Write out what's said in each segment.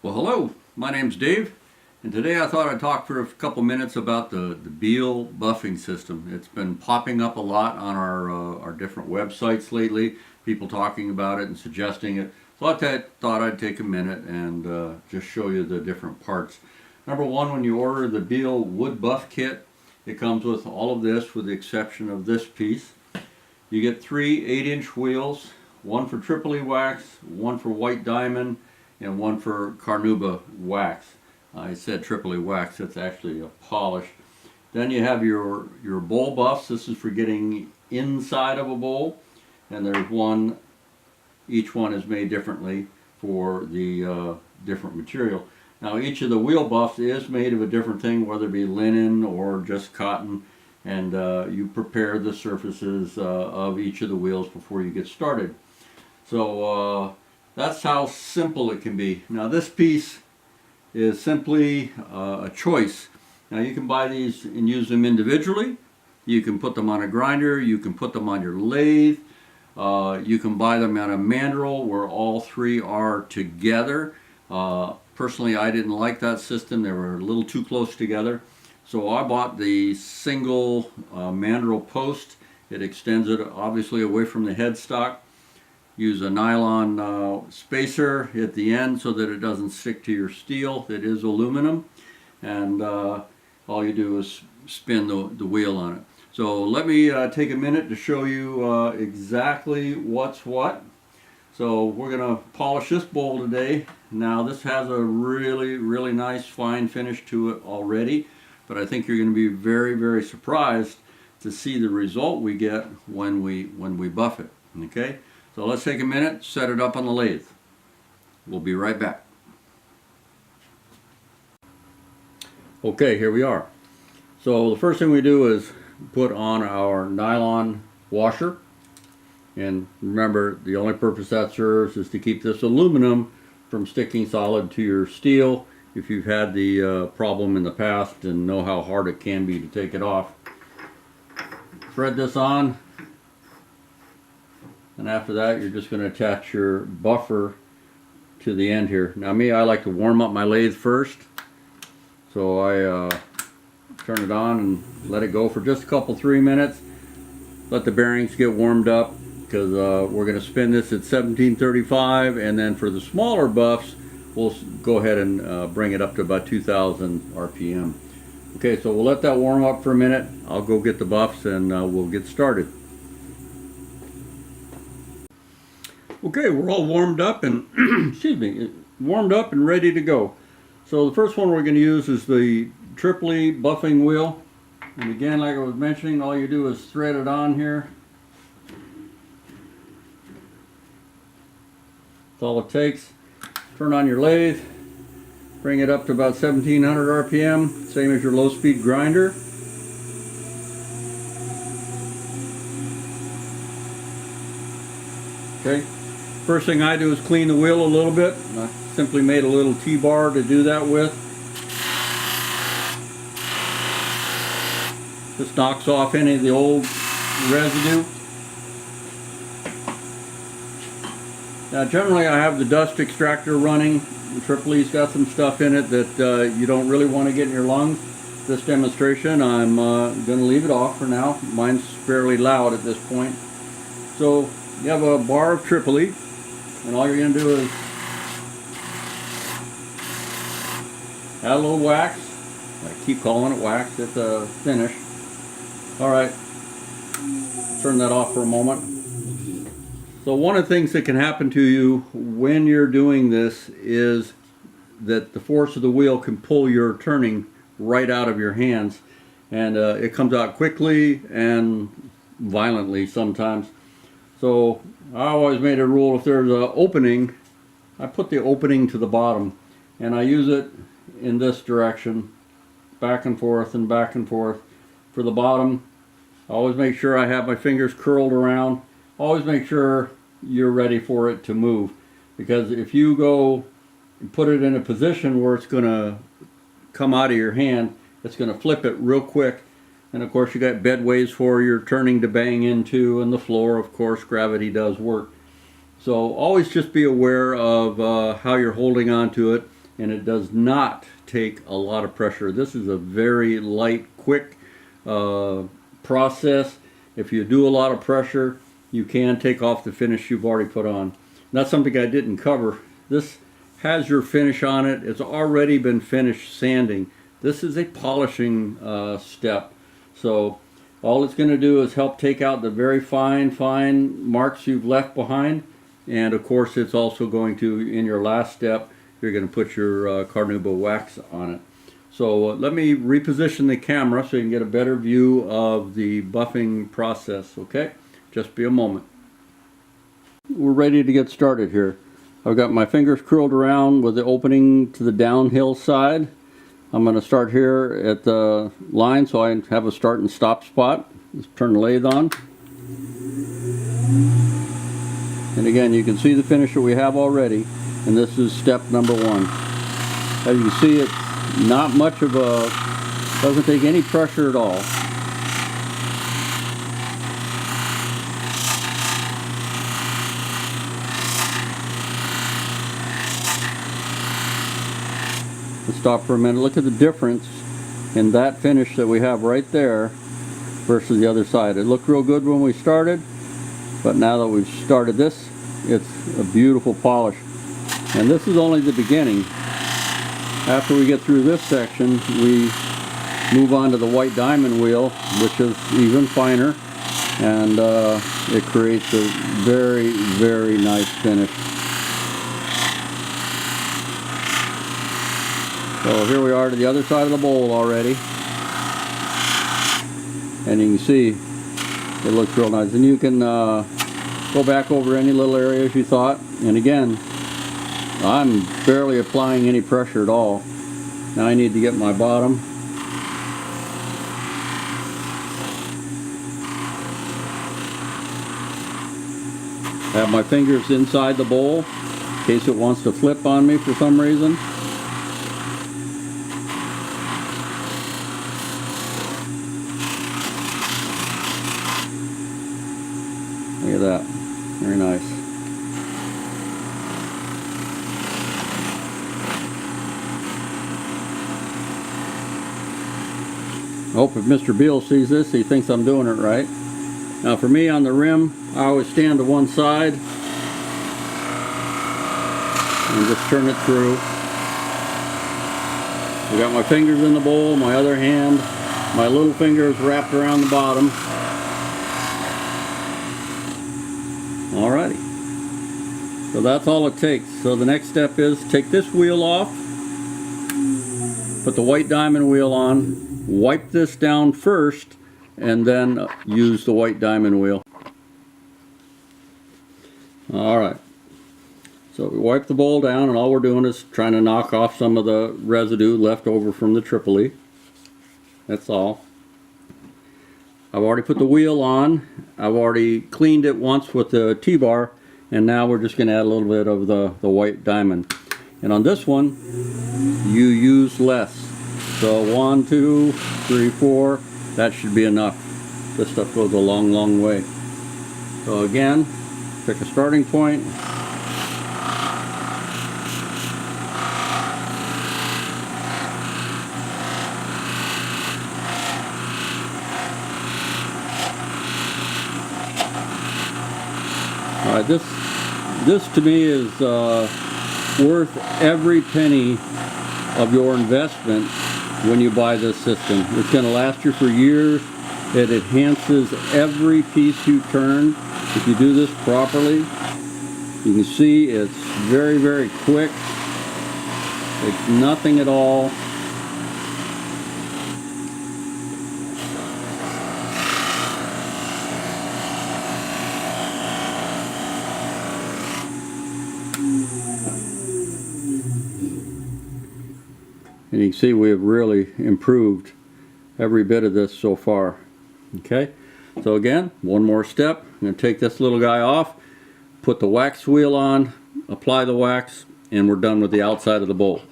Well, hello, my name's Dave, and today I thought I'd talk for a couple minutes about the Beall Buffing System. It's been popping up a lot on our different websites lately, people talking about it and suggesting it. So I thought I'd take a minute and just show you the different parts. Number one, when you order the Beall Wood Buff Kit, it comes with all of this with the exception of this piece. You get three 8-inch wheels, one for Tripoli wax, one for white diamond, and one for carnauba wax. I said Tripoli wax, it's actually a polish. Then you have your bowl buffs. This is for getting inside of a bowl, and there's one, each one is made differently for the different material. Now each of the wheel buffs is made of a different thing, whether it be linen or just cotton, and you prepare the surfaces of each of the wheels before you get started. So that's how simple it can be. Now this piece is simply a choice. Now you can buy these and use them individually. You can put them on a grinder. You can put them on your lathe. You can buy them at a mandrel where all three are together. Personally, I didn't like that system. They were a little too close together. So I bought the single mandrel post. It extends it obviously away from the headstock. Use a nylon spacer at the end so that it doesn't stick to your steel. It is aluminum, and all you do is spin the wheel on it. So let me take a minute to show you exactly what's what. So we're going to polish this bowl today. Now this has a really nice fine finish to it already, but I think you're going to be very surprised to see the result we get when we buff it. Okay? So let's take a minute, set it up on the lathe. We'll be right back. Okay, here we are. So the first thing we do is put on our nylon washer. And remember, the only purpose that serves is to keep this aluminum from sticking solid to your steel. If you've had the problem in the past and know how hard it can be to take it off. Thread this on. And after that, you're just going to attach your buffer to the end here. Now me, I like to warm up my lathe first. So I turn it on and let it go for just a couple, 3 minutes. Let the bearings get warmed up because we're going to spin this at 1735. And then for the smaller buffs, we'll go ahead and bring it up to about 2000 RPM. Okay, so we'll let that warm up for a minute. I'll go get the buffs and we'll get started. Okay, we're all warmed up and excuse me, warmed up and ready to go. So the first one we're going to use is the Tripoli Buffing Wheel. And again, like I was mentioning, all you do is thread it on here. That's all it takes. Turn on your lathe, bring it up to about 1700 RPM, same as your low-speed grinder. Okay. First thing I do is clean the wheel a little bit. I simply made a little T-bar to do that with. This knocks off any of the old residue. Now generally I have the dust extractor running. The Tripoli's got some stuff in it that you don't really want to get in your lungs. This demonstration I'm going to leave it off for now. Mine's fairly loud at this point. So you have a bar of Tripoli. And all you're going to do is add a little wax. I keep calling it wax, it's a finish. Alright, turn that off for a moment. So one of the things that can happen to you when you're doing this is that the force of the wheel can pull your turning right out of your hands. And it comes out quickly and violently sometimes. So I always made a rule, if there's an opening, I put the opening to the bottom and I use it in this direction, back and forth and back and forth. For the bottom, I always make sure I have my fingers curled around. Always make sure you're ready for it to move, because if you go and put it in a position where it's going to come out of your hand, it's going to flip it real quick. And of course you got bedways for your turning to bang into, and the floor, of course, gravity does work. So always just be aware of how you're holding on to it. and it does not take a lot of pressure. This is a very light, quick process. If you do a lot of pressure, you can take off the finish you've already put on. That's something I didn't cover. This has your finish on it. It's already been finished sanding. This is a polishing step. So all it's going to do is help take out the very fine marks you've left behind. And of course, it's also going to, in your last step, you're going to put your carnauba wax on it. So let me reposition the camera so you can get a better view of the buffing process, okay? Just be a moment. We're ready to get started here. I've got my fingers curled around with the opening to the downhill side. I'm going to start here at the line so I have a start and stop spot. Let's turn the lathe on. And again, you can see the finish that we have already, and this is step number one. As you can see, it's not much of a, doesn't take any pressure at all. Let's stop for a minute. Look at the difference in that finish that we have right there versus the other side. It looked real good when we started, but now that we've started this, it's a beautiful polish. And this is only the beginning. After we get through this section, we move on to the white diamond wheel, which is even finer, and it creates a very, very nice finish. So here we are to the other side of the bowl already, and you can see it looks real nice. And you can go back over any little areas you thought. And again, I'm barely applying any pressure at all. Now I need to get my bottom. I have my fingers inside the bowl in case it wants to flip on me for some reason. Look at that. Very nice. I hope if Mr. Beall sees this, he thinks I'm doing it right. Now for me on the rim, I always stand to one side and just turn it through. I got my fingers in the bowl, my other hand, my little finger is wrapped around the bottom. Alrighty. So that's all it takes. So the next step is take this wheel off, put the white diamond wheel on, wipe this down first, and then use the white diamond wheel. Alright. So we wipe the bowl down, and all we're doing is trying to knock off some of the residue left over from the Tripoli. That's all. I've already put the wheel on. I've already cleaned it once with the T-bar, and now we're just going to add a little bit of the white diamond. And on this one, you use less. So 1, 2, 3, 4, that should be enough. This stuff goes a long, long way. So again, pick a starting point. All right, this to me is worth every penny of your investment when you buy this system. It's going to last you for years. It enhances every piece you turn. If you do this properly, you can see it's very, very quick. It's nothing at all. And you can see we have really improved every bit of this so far. Okay, so again, one more step. I'm going to take this little guy off, put the wax wheel on, apply the wax, and we're done with the outside of the bowl.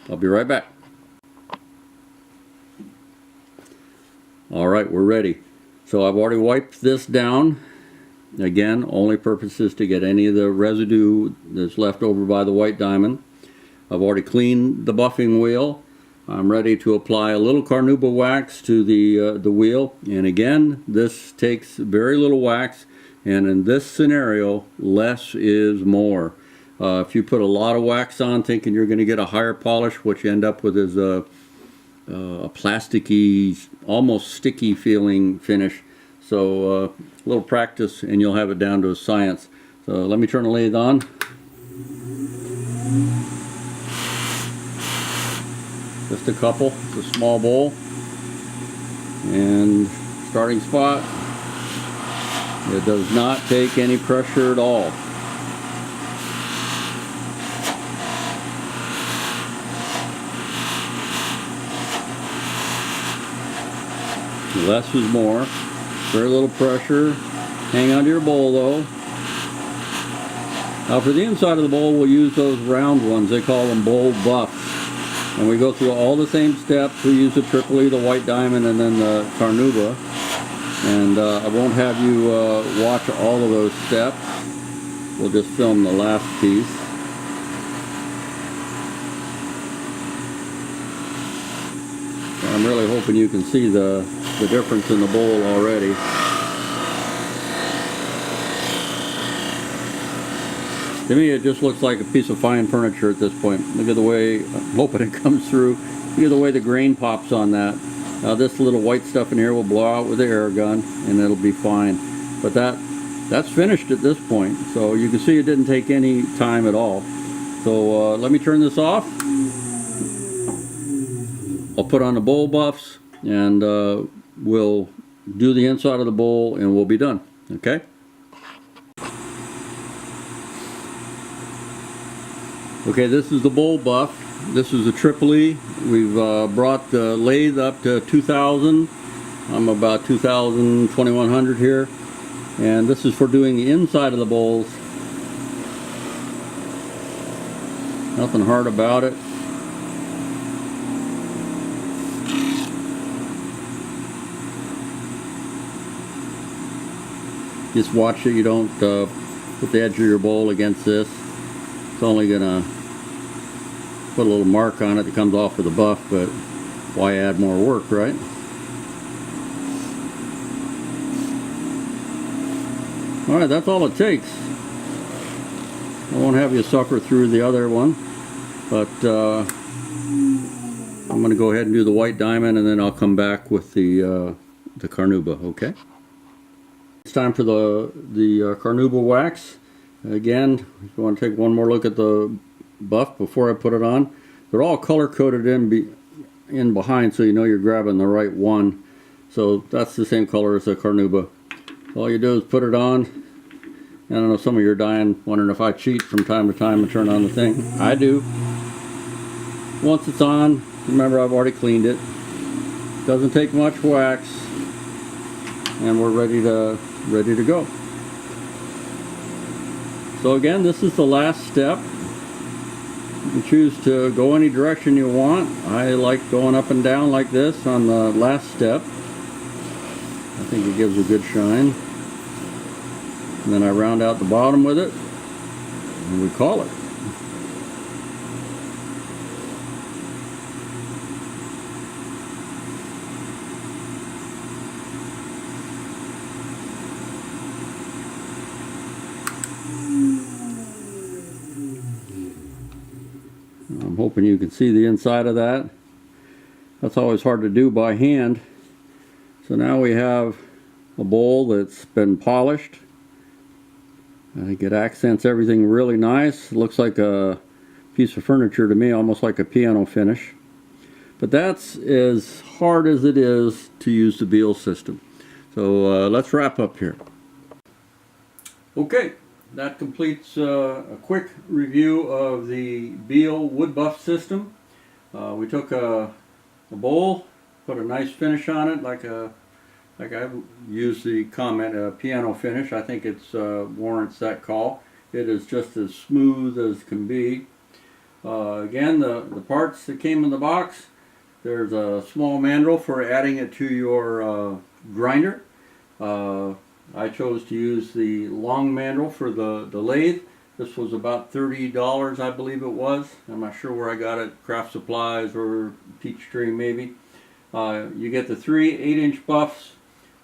I'll be right back. Alright, we're ready. So I've already wiped this down. Again, only purpose is to get any of the residue that's left over by the white diamond. I've already cleaned the buffing wheel. I'm ready to apply a little carnauba wax to the wheel, and again, this takes very little wax, and in this scenario, less is more. If you put a lot of wax on thinking you're going to get a higher polish, what you end up with is a plasticky, almost sticky feeling finish. So a little practice and you'll have it down to a science. So let me turn the lathe on. Just a couple, it's a small bowl. And starting spot, it does not take any pressure at all. Less is more. Very little pressure. Hang on to your bowl though. Now for the inside of the bowl, we'll use those round ones. They call them Beall Buffs. And we go through all the same steps. We use the Tripoli, the white diamond, and then the carnauba. And I won't have you watch all of those steps. We'll just film the last piece. I'm really hoping you can see the difference in the bowl already. To me, it just looks like a piece of fine furniture at this point. Look at the way, I'm hoping it comes through. Look at the way the grain pops on that. This little white stuff in here will blow out with the air gun and it'll be fine. But that's finished at this point. So you can see it didn't take any time at all. So let me turn this off. I'll put on the bowl buffs and we'll do the inside of the bowl and we'll be done. Okay? Okay, this is the bowl buff. This is a Tripoli. We've brought the lathe up to 2000. I'm about 2000, 2100 here. And this is for doing the inside of the bowls. Nothing hard about it. Just watch that you don't put the edge of your bowl against this. It's only gonna put a little mark on it that comes off of the buff, but why add more work, right? Alright, that's all it takes. I won't have you suffer through the other one, but I'm gonna go ahead and do the white diamond and then I'll come back with the carnauba, okay? It's time for the carnauba wax. Again, if you want to take one more look at the buff before I put it on, they're all color coded in behind, so you know you're grabbing the right one. So that's the same color as the carnauba. All you do is put it on. I don't know, some of you are dying, wondering if I cheat from time to time and turn on the thing. I do. Once it's on, remember I've already cleaned it. Doesn't take much wax, and we're ready to go. So again, this is the last step. You can choose to go any direction you want. I like going up and down like this on the last step. I think it gives a good shine. And then I round out the bottom with it, and we call it. I'm hoping you can see the inside of that. That's always hard to do by hand. So now we have a bowl that's been polished. I think it accents everything really nice. It looks like a piece of furniture to me, almost like a piano finish. But that's as hard as it is to use the Beall system. So let's wrap up here. Okay. That completes a quick review of the Beall wood buff system. We took a bowl, put a nice finish on it, like I used the comment, a piano finish. I think it's warrants that call. It is just as smooth as can be. Again, the parts that came in the box, there's a small mandrel for adding it to your grinder. I chose to use the long mandrel for the lathe. This was about $30, I believe it was. I'm not sure where I got it, Craft Supplies or Peachtree maybe. You get the 3 8-inch buffs,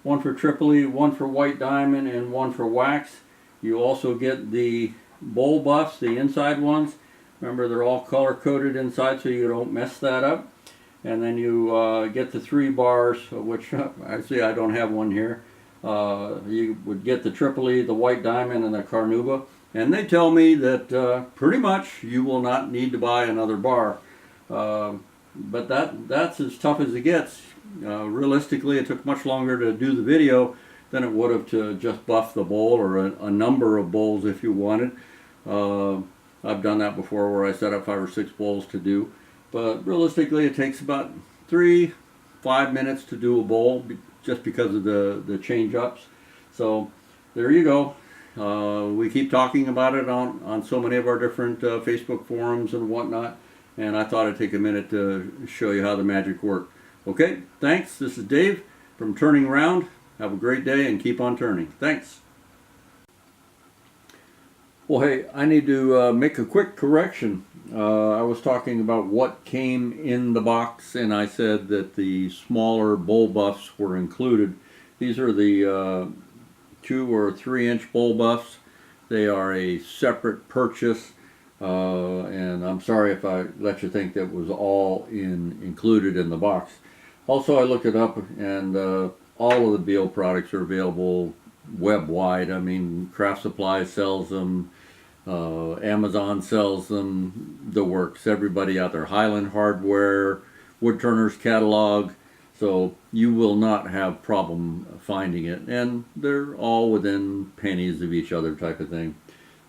one for Tripoli, one for white diamond, and one for wax. You also get the bowl buffs, the inside ones. Remember, they're all color coded inside so you don't mess that up. And then you get the 3 bars, which actually I don't have one here. You would get the Tripoli, the white diamond, and the Carnauba. And they tell me that pretty much you will not need to buy another bar. But that's as tough as it gets. Realistically, it took much longer to do the video than it would have to just buff the bowl, or a number of bowls if you wanted. I've done that before where I set up 5 or 6 bowls to do. But realistically, it takes about 3-5 minutes to do a bowl just because of the change-ups. So there you go. We keep talking about it on so many of our different Facebook forums and whatnot, and I thought I'd take a minute to show you how the magic worked. Okay, thanks. This is Dave from Turning Round. Have a great day and keep on turning. Thanks. Well, hey, I need to make a quick correction. I was talking about what came in the box, and I said that the smaller bowl buffs were included. These are the 2 or 3-inch bowl buffs. They are a separate purchase, and I'm sorry if I let you think that was all included in the box. Also, I looked it up, and all of the Beall products are available web-wide. I mean, Craft Supply sells them, Amazon sells them, the works. Everybody out there, Highland Hardware, Woodturner's Catalog. So you will not have problem finding it, and they're all within pennies of each other type of thing.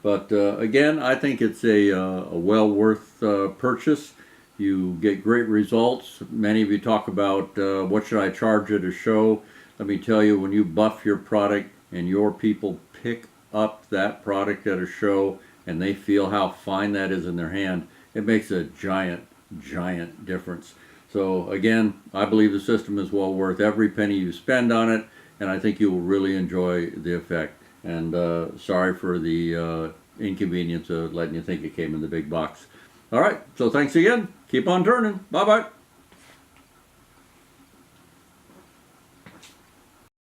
But again, I think it's a well worth purchase. You get great results. Many of you talk about what should I charge at a show. Let me tell you, when you buff your product and your people pick up that product at a show and they feel how fine that is in their hand, it makes a giant difference. So again, I believe the system is well worth every penny you spend on it, and I think you will really enjoy the effect. And sorry for the inconvenience of letting you think it came in the big box. All right, so thanks again. Keep on turning. Bye-bye.